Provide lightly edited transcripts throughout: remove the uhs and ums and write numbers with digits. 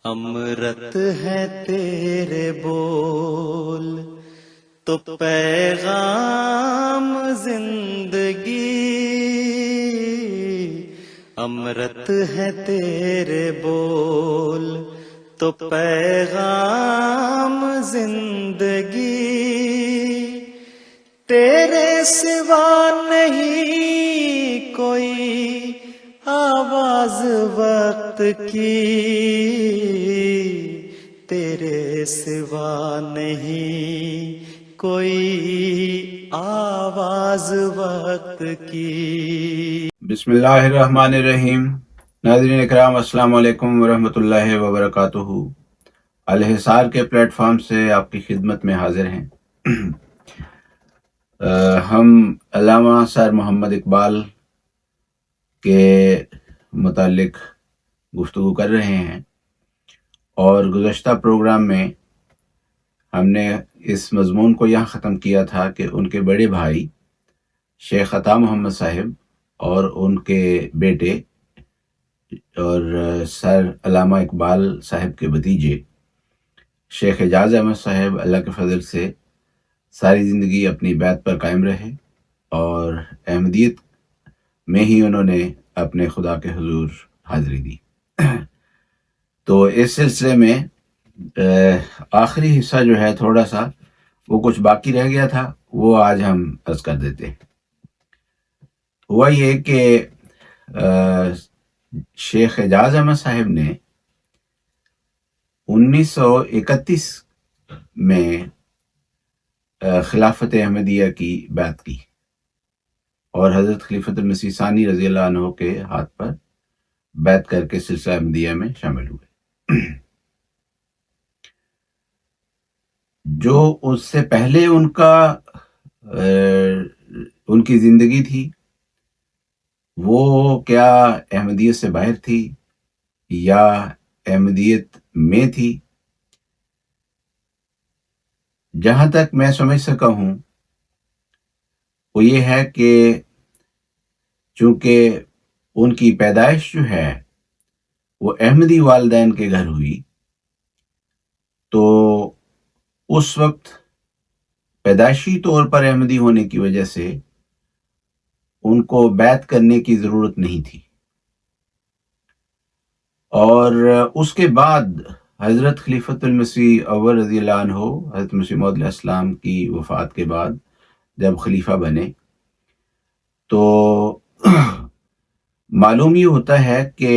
امرت ہے تیرے بول تو پیغام زندگی، امرت ہے تیرے بول تو پیغام زندگی، تیرے سوا نہیں کوئی آواز وقت کی، تیرے سوا نہیں کوئی آواز وقت کی۔ بسم اللہ الرحمن الرحیم۔ ناظرین اکرام، السلام علیکم ورحمۃ اللہ وبرکاتہ۔ الحصار کے پلیٹ فارم سے آپ کی خدمت میں حاضر ہیں۔ ہم علامہ سر محمد اقبال کے متعلق گفتگو کر رہے ہیں، اور گزشتہ پروگرام میں ہم نے اس مضمون کو یہاں ختم کیا تھا کہ ان کے بڑے بھائی شیخ عطا محمد صاحب اور ان کے بیٹے اور سر علامہ اقبال صاحب کے بھتیجے شیخ اعجاز احمد صاحب اللہ کے فضل سے ساری زندگی اپنی بیعت پر قائم رہے، اور احمدیت میں ہی انہوں نے اپنے خدا کے حضور حاضری دی۔ تو اس سلسلے میں آخری حصہ جو ہے تھوڑا سا وہ کچھ باقی رہ گیا تھا، وہ آج ہم عرض کر دیتے ہیں۔ ہوا یہ کہ شیخ اعجاز احمد صاحب نے 1931 میں خلافت احمدیہ کی بیعت کی، اور حضرت خلیفۃ المسیح ثانی رضی اللہ عنہ کے ہاتھ پر بیعت کر کے سلسلہ احمدیہ میں شامل ہوئے۔ جو اس سے پہلے ان کی زندگی تھی، وہ کیا احمدیت سے باہر تھی یا احمدیت میں تھی؟ جہاں تک میں سمجھ سکا ہوں وہ یہ ہے کہ چونکہ ان کی پیدائش جو ہے وہ احمدی والدین کے گھر ہوئی، تو اس وقت پیدائشی طور پر احمدی ہونے کی وجہ سے ان کو بیعت کرنے کی ضرورت نہیں تھی، اور اس کے بعد حضرت خلیفۃ المسیح اول رضی اللہ عنہ، حضرت مسیح موعود علیہ السلام کی وفات کے بعد جب خلیفہ بنے، تو معلوم یہ ہوتا ہے کہ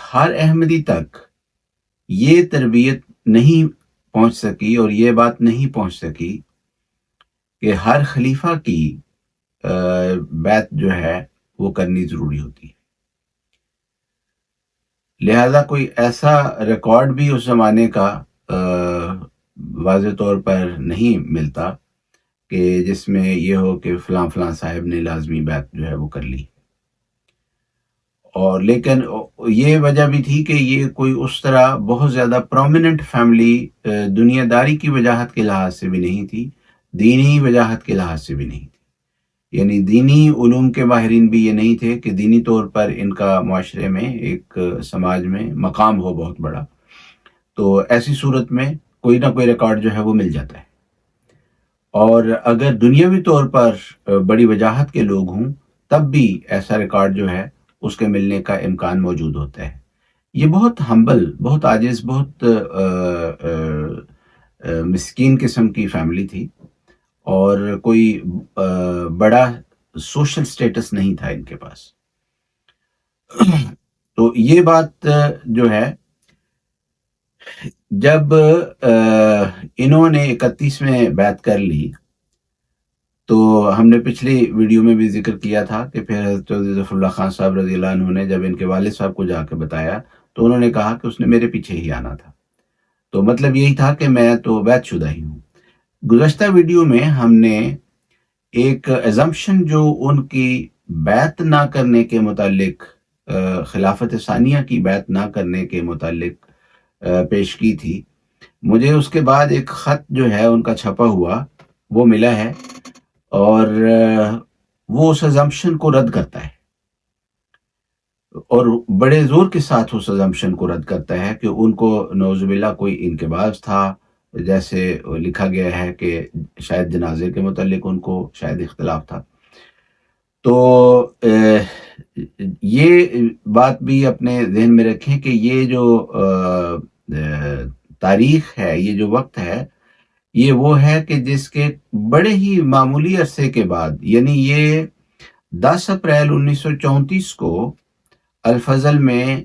ہر احمدی تک یہ تربیت نہیں پہنچ سکی اور یہ بات نہیں پہنچ سکی کہ ہر خلیفہ کی بیعت جو ہے وہ کرنی ضروری ہوتی ہے۔ لہذا کوئی ایسا ریکارڈ بھی اس زمانے کا واضح طور پر نہیں ملتا کہ جس میں یہ ہو کہ فلاں فلاں صاحب نے لازمی بیعت جو ہے وہ کر لی، اور لیکن یہ وجہ بھی تھی کہ یہ کوئی اس طرح بہت زیادہ پرومیننٹ فیملی دنیا داری کی وجاہت کے لحاظ سے بھی نہیں تھی، دینی وجاہت کے لحاظ سے بھی نہیں تھی، یعنی دینی علوم کے ماہرین بھی یہ نہیں تھے کہ دینی طور پر ان کا معاشرے میں ایک سماج میں مقام ہو بہت بڑا، تو ایسی صورت میں کوئی نہ کوئی ریکارڈ جو ہے وہ مل جاتا ہے، اور اگر دنیاوی طور پر بڑی وجاہت کے لوگ ہوں تب بھی ایسا ریکارڈ جو ہے اس کے ملنے کا امکان موجود ہوتا ہے۔ یہ بہت ہمبل، بہت عاجز، بہت مسکین قسم کی فیملی تھی، اور کوئی بڑا سوشل سٹیٹس نہیں تھا ان کے پاس۔ تو یہ بات جو ہے، جب انہوں نے 31 میں بیعت کر لی، تو ہم نے پچھلی ویڈیو میں بھی ذکر کیا تھا کہ پھر حضرت چودھری ظفر اللہ خان صاحب رضی اللہ عنہ نے جب ان کے والد صاحب کو جا کے بتایا تو انہوں نے کہا کہ اس نے میرے پیچھے ہی آنا تھا، تو مطلب یہی تھا کہ میں تو بیعت شدہ ہی ہوں۔ گزشتہ ویڈیو میں ہم نے ایک ایزمپشن جو ان کی بیعت نہ کرنے کے متعلق، خلافت ثانیہ کی بیعت نہ کرنے کے متعلق پیش کی تھی۔ مجھے اس کے بعد ایک خط جو ہے ان کا چھپا ہوا وہ ملا ہے، اور وہ اس ایزمپشن کو رد کرتا ہے۔ اور بڑے زور کے ساتھ اس assumption کو رد کرتا ہے کہ ان کو نعوذ باللہ کوئی انقباض تھا، جیسے لکھا گیا ہے کہ شاید جنازے کے متعلق ان کو شاید اختلاف تھا۔ تو یہ بات بھی اپنے ذہن میں رکھیں کہ یہ جو تاریخ ہے، یہ جو وقت ہے، یہ وہ ہے کہ جس کے بڑے ہی معمولی عرصے کے بعد، یعنی یہ 10 اپریل 1934 کو الفضل میں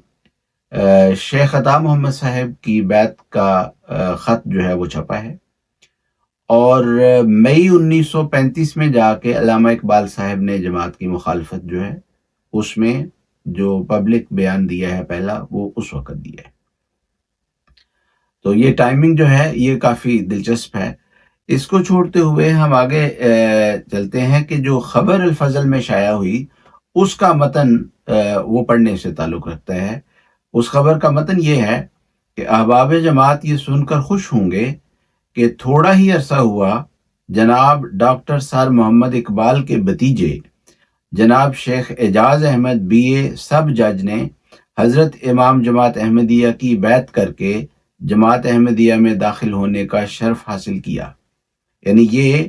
شیخ عطا محمد صاحب کی بیعت کا خط جو ہے وہ چھپا ہے، اور مئی 1935 میں جا کے علامہ اقبال صاحب نے جماعت کی مخالفت جو ہے اس میں جو پبلک بیان دیا ہے پہلا، وہ اس وقت دیا ہے۔ تو یہ ٹائمنگ جو ہے یہ کافی دلچسپ ہے۔ اس کو چھوڑتے ہوئے ہم آگے چلتے ہیں کہ جو خبر الفضل میں شائع ہوئی اس کا متن وہ پڑھنے سے تعلق رکھتا ہے۔ اس خبر کا متن یہ ہے کہ احباب جماعت یہ سن کر خوش ہوں گے کہ تھوڑا ہی عرصہ ہوا جناب ڈاکٹر سر محمد اقبال کے بھتیجے جناب شیخ اعجاز احمد BA سب جج نے حضرت امام جماعت احمدیہ کی بیعت کر کے جماعت احمدیہ میں داخل ہونے کا شرف حاصل کیا۔ یعنی یہ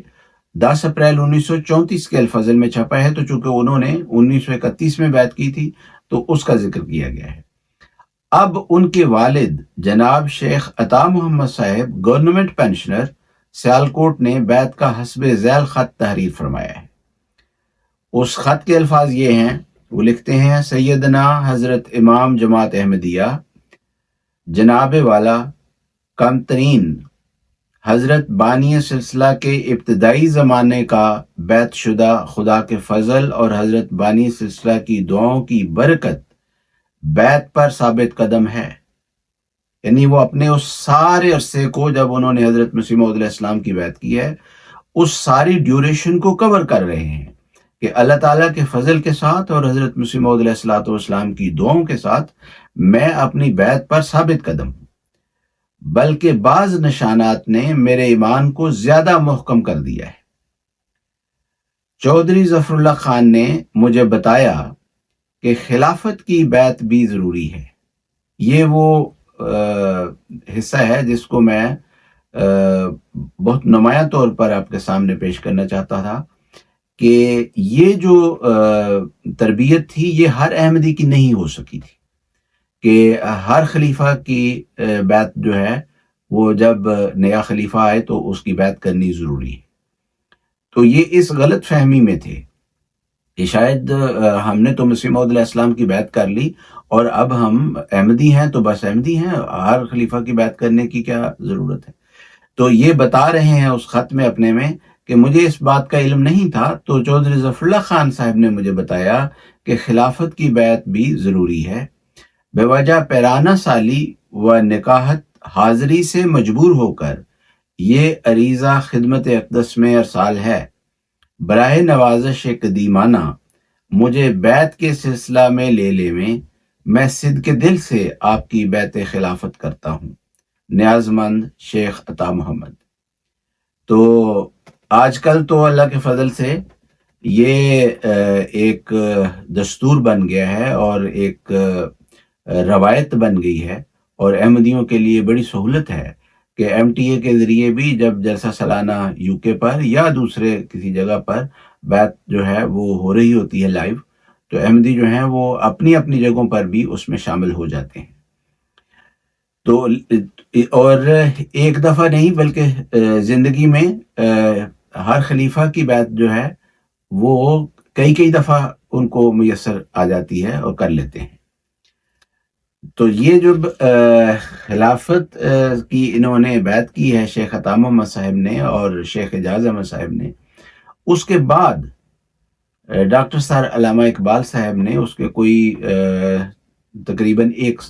10 اپریل 1934 کے الفضل میں چھپا ہے، تو چونکہ انہوں نے 1931 میں بیعت کی تھی تو اس کا ذکر کیا گیا ہے۔ اب ان کے والد جناب شیخ عطا محمد صاحب گورنمنٹ پینشنر سیالکوٹ نے بیعت کا حسب ذیل خط تحریر فرمایا ہے۔ اس خط کے الفاظ یہ ہیں، وہ لکھتے ہیں: سیدنا حضرت امام جماعت احمدیہ جناب والا کم ترین حضرت بانی سلسلہ کے ابتدائی زمانے کا بیعت شدہ خدا کے فضل اور حضرت بانی سلسلہ کی دعاؤں کی برکت بیعت پر ثابت قدم ہے۔ یعنی وہ اپنے اس سارے عرصے کو، جب انہوں نے حضرت مسیح موعود علیہ السلام کی بیعت کی ہے، اس ساری ڈیوریشن کو کور کر رہے ہیں کہ اللہ تعالیٰ کے فضل کے ساتھ اور حضرت مسیح موعود علیہ السلام کی دعاؤں کے ساتھ میں اپنی بیعت پر ثابت قدم ہوں، بلکہ بعض نشانات نے میرے ایمان کو زیادہ محکم کر دیا ہے۔ چودھری ظفر اللہ خان نے مجھے بتایا کہ خلافت کی بیعت بھی ضروری ہے۔ یہ وہ حصہ ہے جس کو میں بہت نمایاں طور پر آپ کے سامنے پیش کرنا چاہتا تھا کہ یہ جو تربیت تھی یہ ہر احمدی کی نہیں ہو سکی تھی کہ ہر خلیفہ کی بیعت جو ہے وہ جب نیا خلیفہ آئے تو اس کی بیعت کرنی ضروری ہے۔ تو یہ اس غلط فہمی میں تھے کہ شاید ہم نے تو مسیح موعود علیہ السلام کی بیعت کر لی اور اب ہم احمدی ہیں تو بس احمدی ہیں، ہر خلیفہ کی بیعت کرنے کی کیا ضرورت ہے۔ تو یہ بتا رہے ہیں اس خط میں اپنے میں کہ مجھے اس بات کا علم نہیں تھا، تو چودھری ظفر اللہ خان صاحب نے مجھے بتایا کہ خلافت کی بیعت بھی ضروری ہے۔ بے وجہ پیرانہ سالی و نکاحت حاضری سے مجبور ہو کر یہ عریضہ خدمت اقدس میں ارسال ہے۔ براہ نوازش قدیمانہ مجھے بیعت کے سلسلہ میں لے لے میں صدق دل سے آپ کی بیعت خلافت کرتا ہوں۔ نیاز مند شیخ عطا محمد۔ تو آج کل تو اللہ کے فضل سے یہ ایک دستور بن گیا ہے اور ایک روایت بن گئی ہے، اور احمدیوں کے لیے بڑی سہولت ہے کہ MTA کے ذریعے بھی جب جلسہ سالانہ UK پر یا دوسرے کسی جگہ پر بیعت جو ہے وہ ہو رہی ہوتی ہے لائیو، تو احمدی جو ہیں وہ اپنی اپنی جگہوں پر بھی اس میں شامل ہو جاتے ہیں۔ تو اور ایک دفعہ نہیں بلکہ زندگی میں ہر خلیفہ کی بیعت جو ہے وہ کئی دفعہ ان کو میسر آ جاتی ہے اور کر لیتے ہیں۔ تو یہ جو خلافت کی انہوں نے بیعت کی ہے شیخ عطا محمد صاحب نے اور شیخ اعجاز احمد صاحب نے، اس کے بعد ڈاکٹر سر علامہ اقبال صاحب نے اس کے کوئی تقریباً 1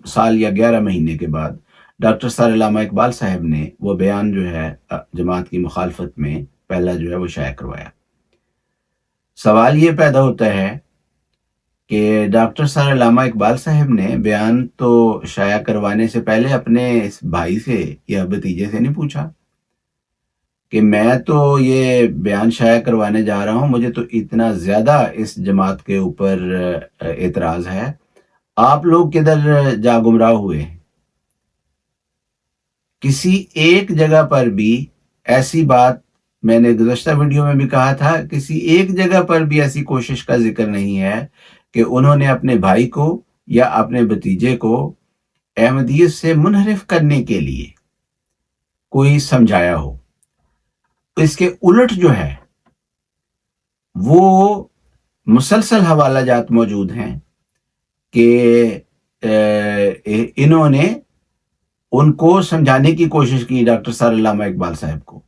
سال یا 11 مہینے کے بعد ڈاکٹر سر علامہ اقبال صاحب نے وہ بیان جو ہے جماعت کی مخالفت میں پہلا جو ہے وہ شائع کروایا۔ سوال یہ پیدا ہوتا ہے کہ ڈاکٹر سر علامہ اقبال صاحب نے بیان تو شائع کروانے سے پہلے اپنے اس بھائی سے یا بھتیجے سے نہیں پوچھا کہ میں تو یہ بیان شائع کروانے جا رہا ہوں، مجھے تو اتنا زیادہ اس جماعت کے اوپر اعتراض ہے، آپ لوگ کدھر جا گمراہ ہوئے ہیں؟ کسی ایک جگہ پر بھی ایسی بات، میں نے گزشتہ ویڈیو میں بھی کہا تھا، کسی ایک جگہ پر بھی ایسی کوشش کا ذکر نہیں ہے کہ انہوں نے اپنے بھائی کو یا اپنے بھتیجے کو احمدیت سے منحرف کرنے کے لیے کوئی سمجھایا ہو۔ اس کے الٹ جو ہے وہ مسلسل حوالہ جات موجود ہیں کہ انہوں نے ان کو سمجھانے کی کوشش کی، ڈاکٹر سر علامہ اقبال صاحب کو،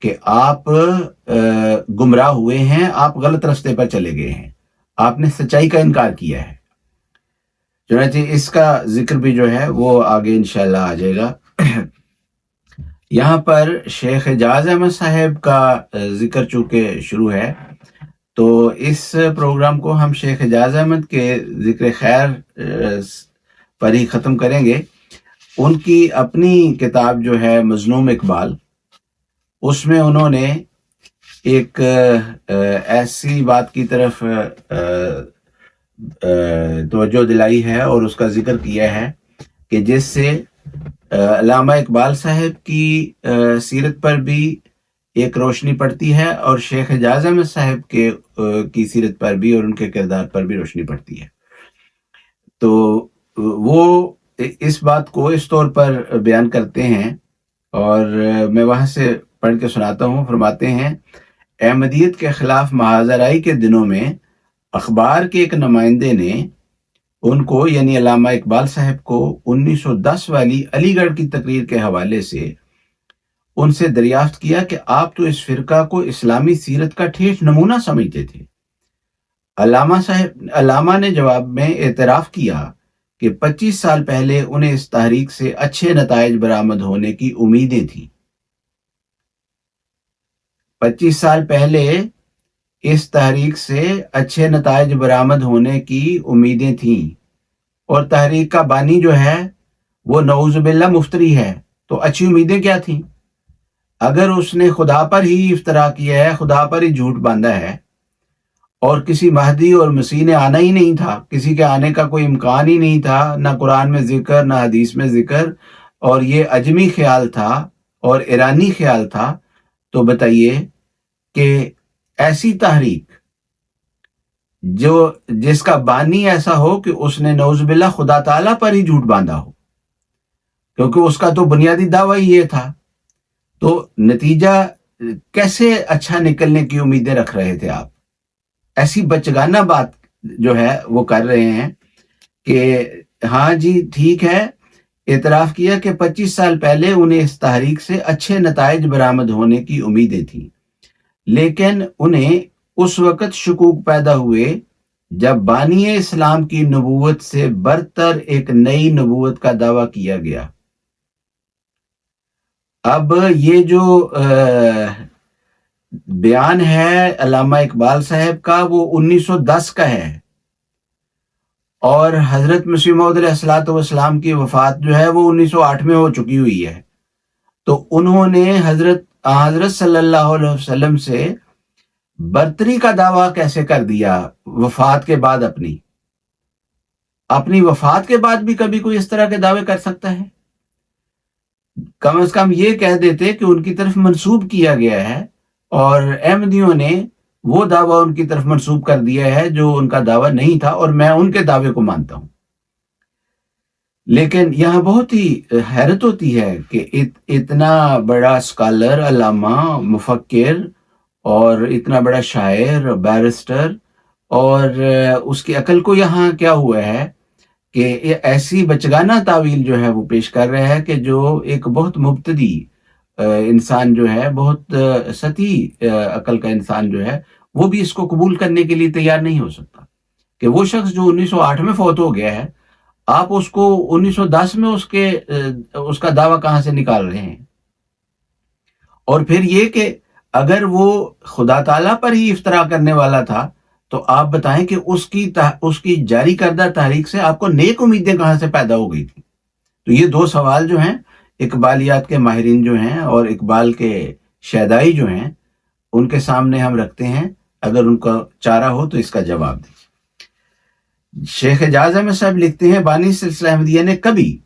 کہ آپ گمراہ ہوئے ہیں، آپ غلط راستے پر چلے گئے ہیں، آپ نے سچائی کا انکار کیا ہے۔ چنانچہ اس کا ذکر بھی جو ہے وہ آگے انشاءاللہ آ جائے گا۔ یہاں پر شیخ اعجاز احمد صاحب کا ذکر چونکہ شروع ہے، تو اس پروگرام کو ہم شیخ اعجاز احمد کے ذکر خیر پر ہی ختم کریں گے۔ ان کی اپنی کتاب جو ہے مظلوم اقبال، اس میں انہوں نے ایک ایسی بات کی طرف توجہ دلائی ہے اور اس کا ذکر کیا ہے کہ جس سے علامہ اقبال صاحب کی سیرت پر بھی ایک روشنی پڑتی ہے اور شیخ اعجاز احمد صاحب کی سیرت پر بھی اور ان کے کردار پر بھی روشنی پڑتی ہے۔ تو وہ اس بات کو اس طور پر بیان کرتے ہیں اور میں وہاں سے پڑھ کے سناتا ہوں۔ فرماتے ہیں، احمدیت کے خلاف محاذ آرائی کے دنوں میں اخبار کے ایک نمائندے نے ان کو یعنی علامہ اقبال صاحب کو 1910 والی علی گڑھ کی تقریر کے حوالے سے ان سے دریافت کیا کہ آپ تو اس فرقہ کو اسلامی سیرت کا ٹھیٹھ نمونہ سمجھتے تھے۔ علامہ نے جواب میں اعتراف کیا کہ 25 سال پہلے انہیں اس تحریک سے اچھے نتائج برآمد ہونے کی امیدیں تھیں۔ 25 سال پہلے اس تحریک سے اچھے نتائج برآمد ہونے کی امیدیں تھیں، اور تحریک کا بانی جو ہے وہ نعوذ باللہ مفتری ہے، تو اچھی امیدیں کیا تھیں؟ اگر اس نے خدا پر ہی افترا کیا ہے، خدا پر ہی جھوٹ باندھا ہے، اور کسی مہدی اور مسیح نے آنا ہی نہیں تھا، کسی کے آنے کا کوئی امکان ہی نہیں تھا، نہ قرآن میں ذکر نہ حدیث میں ذکر، اور یہ عجمی خیال تھا اور ایرانی خیال تھا، تو بتائیے کہ ایسی تحریک جس کا بانی ایسا ہو کہ اس نے نعوذ باللہ خدا تعالیٰ پر ہی جھوٹ باندھا ہو، کیونکہ اس کا تو بنیادی دعویٰ ہی یہ تھا، تو نتیجہ کیسے اچھا نکلنے کی امیدیں رکھ رہے تھے آپ؟ ایسی بچگانہ بات جو ہے وہ کر رہے ہیں کہ ہاں جی ٹھیک ہے، اعتراف کیا کہ 25 سال پہلے انہیں اس تحریک سے اچھے نتائج برآمد ہونے کی امیدیں تھیں، لیکن انہیں اس وقت شکوک پیدا ہوئے جب بانی اسلام کی نبوت سے برتر ایک نئی نبوت کا دعویٰ کیا گیا۔ اب یہ جو بیان ہے علامہ اقبال صاحب کا وہ 1910 کا ہے، اور حضرت مسیح موعود علیہ الصلوۃ والسلام کی وفات جو ہے وہ 1908 میں ہو چکی ہوئی ہے، تو انہوں نے حضرت صلی اللہ علیہ وسلم سے برتری کا دعویٰ کیسے کر دیا وفات کے بعد؟ اپنی وفات کے بعد بھی کبھی کوئی اس طرح کے دعوے کر سکتا ہے؟ کم از کم یہ کہہ دیتے کہ ان کی طرف منسوب کیا گیا ہے، اور احمدیوں نے وہ دعویٰ ان کی طرف منسوب کر دیا ہے جو ان کا دعویٰ نہیں تھا، اور میں ان کے دعوے کو مانتا ہوں۔ لیکن یہاں بہت ہی حیرت ہوتی ہے کہ اتنا بڑا اسکالر، علامہ، مفکر، اور اتنا بڑا شاعر، بیرسٹر، اور اس کی عقل کو یہاں کیا ہوا ہے کہ ایسی بچگانہ تعویل جو ہے وہ پیش کر رہا ہے کہ جو ایک بہت مبتدی انسان جو ہے، بہت سطحی عقل کا انسان جو ہے، وہ بھی اس کو قبول کرنے کے لیے تیار نہیں ہو سکتا کہ وہ شخص جو 1908 میں فوت ہو گیا ہے، آپ اس کو 1910 میں اس کا دعویٰ کہاں سے نکال رہے ہیں؟ اور پھر یہ کہ اگر وہ خدا تعالیٰ پر ہی افترا کرنے والا تھا تو آپ بتائیں کہ اس کی جاری کردہ تحریک سے آپ کو نیک امیدیں کہاں سے پیدا ہو گئی تھی؟ تو یہ دو سوال جو ہیں اقبالیات کے ماہرین جو ہیں اور اقبال کے شیدائی جو ہیں ان کے سامنے ہم رکھتے ہیں، اگر ان کا چارہ ہو تو اس کا جواب دیجیے۔ شیخ اعجاز احمد صاحب لکھتے ہیں بانی سلسلہ احمدیہ نے کبھی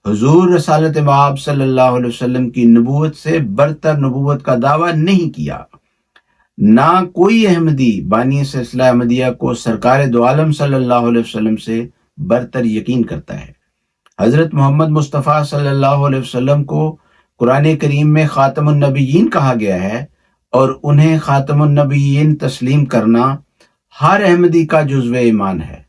حضور رسالت مآب صلی اللہ علیہ وسلم کی نبوت سے برتر نبوت کا دعویٰ نہیں کیا، نہ کوئی احمدی بانی سلسلہ احمدیہ کو سرکار دو عالم صلی اللہ علیہ وسلم سے برتر یقین کرتا ہے۔ حضرت محمد مصطفیٰ صلی اللہ علیہ وسلم کو قرآن کریم میں خاتم النبیین کہا گیا ہے، اور انہیں خاتم النبیین تسلیم کرنا ہر احمدی کا جزو ایمان ہے۔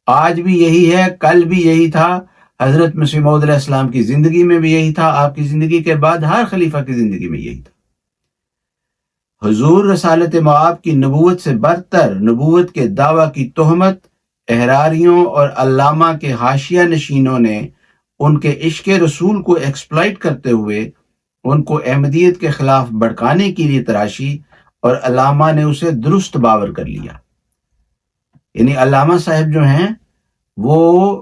آج بھی یہی ہے، کل بھی یہی تھا، حضرت مسیح موعود علیہ السلام کی زندگی میں بھی یہی تھا، آپ کی زندگی کے بعد ہر خلیفہ کی زندگی میں یہی تھا۔ حضور رسالت مآب کی نبوت سے برتر نبوت کے دعویٰ کی تہمت احراریوں اور علامہ کے حاشیہ نشینوں نے ان کے عشق رسول کو ایکسپلائٹ کرتے ہوئے ان کو احمدیت کے خلاف بھڑکانے کے لیے تراشی، اور علامہ نے اسے درست باور کر لیا۔ یعنی علامہ صاحب جو ہیں وہ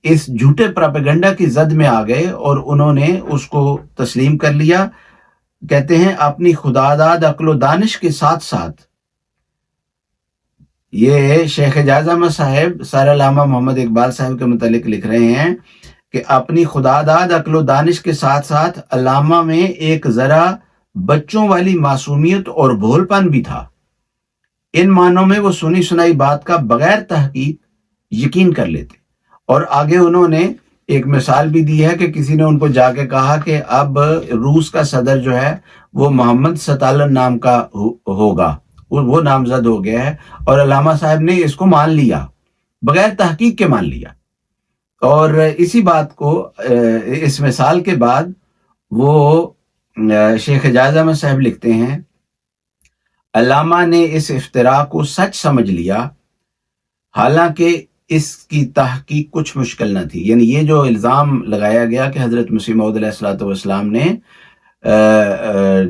اس جھوٹے پراپیگنڈا کی زد میں آ گئے اور انہوں نے اس کو تسلیم کر لیا۔ کہتے ہیں اپنی خداداد عقل و دانش کے ساتھ ساتھ، یہ شیخ اعجاز احمد صاحب سر علامہ محمد اقبال صاحب کے متعلق لکھ رہے ہیں کہ اپنی خداداد عقل و دانش کے ساتھ ساتھ علامہ میں ایک ذرا بچوں والی معصومیت اور بھول پن بھی تھا۔ ان معنوں میں وہ سنی سنائی بات کا بغیر تحقیق یقین کر لیتے۔ اور آگے انہوں نے ایک مثال بھی دی ہے کہ کسی نے ان کو جا کے کہا کہ اب روس کا صدر جو ہے وہ محمد ستالن نام کا ہوگا، وہ نامزد ہو گیا ہے، اور علامہ صاحب نے اس کو مان لیا، بغیر تحقیق کے مان لیا۔ اور اسی بات کو اس مثال کے بعد وہ شیخ اعجاز احمد صاحب لکھتے ہیں علامہ نے اس افتراء کو سچ سمجھ لیا، حالانکہ اس کی تحقیق کچھ مشکل نہ تھی۔ یعنی یہ جو الزام لگایا گیا کہ حضرت مسیح موعود علیہ السلام نے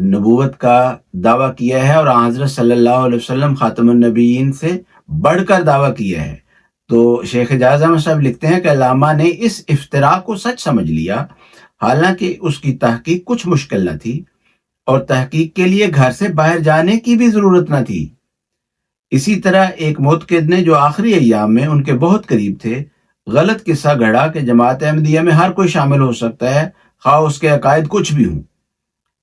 نبوت کا دعویٰ کیا ہے اور حضرت صلی اللہ علیہ وسلم خاتم النبیین سے بڑھ کر دعویٰ کیا ہے، تو شیخ اعجاز احمد صاحب لکھتے ہیں کہ علامہ نے اس افتراء کو سچ سمجھ لیا، حالانکہ اس کی تحقیق کچھ مشکل نہ تھی، اور تحقیق کے لیے گھر سے باہر جانے کی بھی ضرورت نہ تھی۔ اسی طرح ایک معتقد نے جو آخری ایام میں ان کے بہت قریب تھے، غلط قصہ گھڑا کہ جماعت احمدیہ میں ہر کوئی شامل ہو سکتا ہے، خواہ اس کے عقائد کچھ بھی ہوں،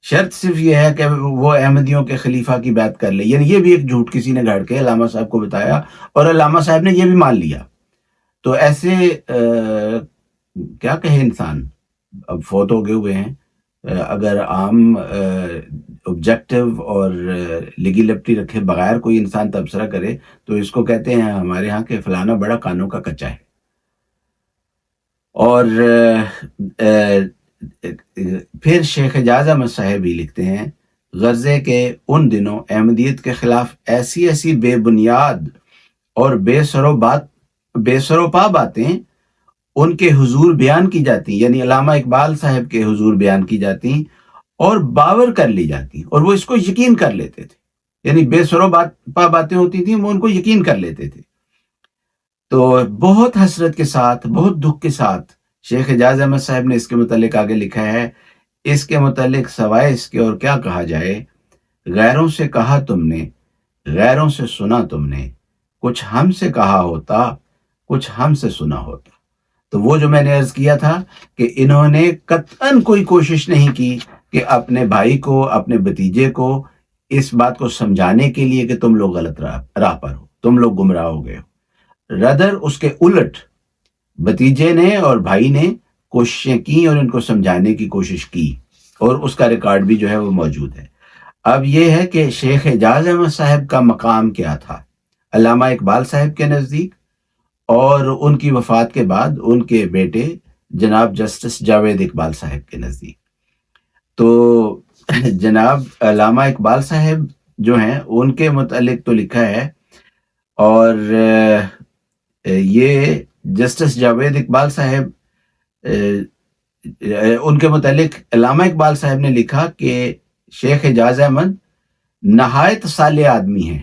شرط صرف یہ ہے کہ وہ احمدیوں کے خلیفہ کی بیعت کر لے۔ یعنی یہ بھی ایک جھوٹ کسی نے گھڑ کے علامہ صاحب کو بتایا، اور علامہ صاحب نے یہ بھی مان لیا۔ تو ایسے کیا کہے انسان، اب فوت ہو گئے ہوئے ہیں، اگر عام آبجیکٹیو اور لگی لپٹی رکھے بغیر کوئی انسان تبصرہ کرے تو اس کو کہتے ہیں ہمارے ہاں کہ فلانا بڑا کانوں کا کچا ہے۔ اور پھر شیخ اعجاز احمد صاحب ہی لکھتے ہیں غزے کے ان دنوں احمدیت کے خلاف ایسی ایسی بے بنیاد اور بے سر و پا باتیں ان کے حضور بیان کی جاتی، یعنی علامہ اقبال صاحب کے حضور بیان کی جاتی اور باور کر لی جاتی، اور وہ اس کو یقین کر لیتے تھے۔ یعنی بے سر و پا باتیں ہوتی تھیں، وہ ان کو یقین کر لیتے تھے۔ تو بہت حسرت کے ساتھ، بہت دکھ کے ساتھ شیخ اعجاز احمد صاحب نے اس کے متعلق آگے لکھا ہے، اس کے متعلق سوائے اس کے اور کیا کہا جائے، غیروں سے کہا تم نے، غیروں سے سنا تم نے، کچھ ہم سے کہا ہوتا، کچھ ہم سے سنا ہوتا۔ تو وہ جو میں نے عرض کیا تھا کہ انہوں نے قطعاً کوئی کوشش نہیں کی کہ اپنے بھائی کو، اپنے بھتیجے کو اس بات کو سمجھانے کے لیے کہ تم لوگ غلط راہ پر ہو، تم لوگ گمراہ ہو گئے ہو۔ ردر اس کے الٹ بھتیجے نے اور بھائی نے کوششیں کی اور ان کو سمجھانے کی کوشش کی، اور اس کا ریکارڈ بھی جو ہے وہ موجود ہے۔ اب یہ ہے کہ شیخ اعجاز احمد صاحب کا مقام کیا تھا علامہ اقبال صاحب کے نزدیک، اور ان کی وفات کے بعد ان کے بیٹے جناب جسٹس جاوید اقبال صاحب کے نزدیک۔ تو جناب علامہ اقبال صاحب جو ہیں ان کے متعلق تو لکھا ہے، اور یہ جسٹس جاوید اقبال صاحب ان کے متعلق علامہ اقبال صاحب نے لکھا کہ شیخ اعجاز احمد نہایت صالح آدمی ہیں،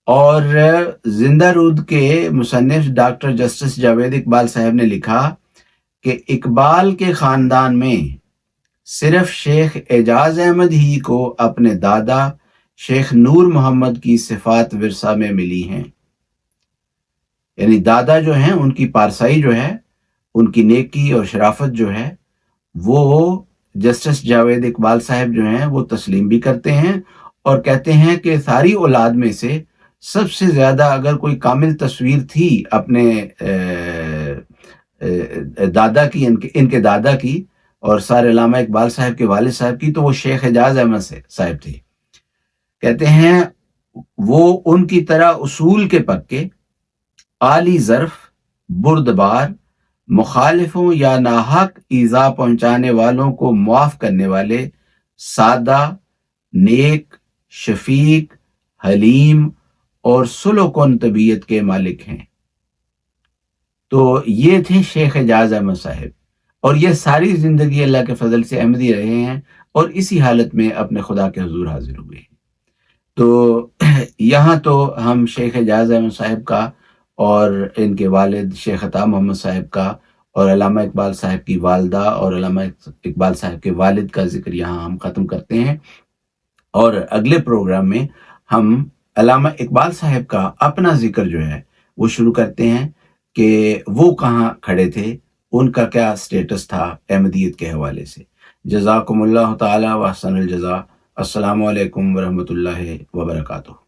اور زندہ رود کے مصنف ڈاکٹر جسٹس جاوید اقبال صاحب نے لکھا کہ اقبال کے خاندان میں صرف شیخ اعجاز احمد ہی کو اپنے دادا شیخ نور محمد کی صفات ورثہ میں ملی ہیں. یعنی دادا جو ہیں ان کی پارسائی جو ہے، ان کی نیکی اور شرافت جو ہے، وہ جسٹس جاوید اقبال صاحب جو ہیں وہ تسلیم بھی کرتے ہیں اور کہتے ہیں کہ ساری اولاد میں سے سب سے زیادہ اگر کوئی کامل تصویر تھی اپنے دادا کی، ان کے دادا کی اور سارے علامہ اقبال صاحب کے والد صاحب کی، تو وہ شیخ اعجاز احمد صاحب تھے. کہتے ہیں وہ ان کی طرح اصول کے پکے، عالی ظرف، بردبار، مخالفوں یا ناحق ایذا پہنچانے والوں کو معاف کرنے والے، سادہ، نیک، شفیق، حلیم اور صلح کن طبیعت کے مالک ہیں. تو یہ تھے شیخ اعجاز احمد صاحب، اور یہ ساری زندگی اللہ کے فضل سے احمدی رہے ہیں اور اسی حالت میں اپنے خدا کے حضور حاضر ہوئے ہیں. تو یہاں تو ہم شیخ اعجاز احمد صاحب کا اور ان کے والد شیخ عطا محمد صاحب کا اور علامہ اقبال صاحب کی والدہ اور علامہ اقبال صاحب کے والد کا ذکر یہاں ہم ختم کرتے ہیں، اور اگلے پروگرام میں ہم علامہ اقبال صاحب کا اپنا ذکر جو ہے وہ شروع کرتے ہیں کہ وہ کہاں کھڑے تھے، ان کا کیا سٹیٹس تھا احمدیت کے حوالے سے. جزاکم اللہ تعالی و احسن الجزا. السلام علیکم ورحمۃ اللہ وبرکاتہ.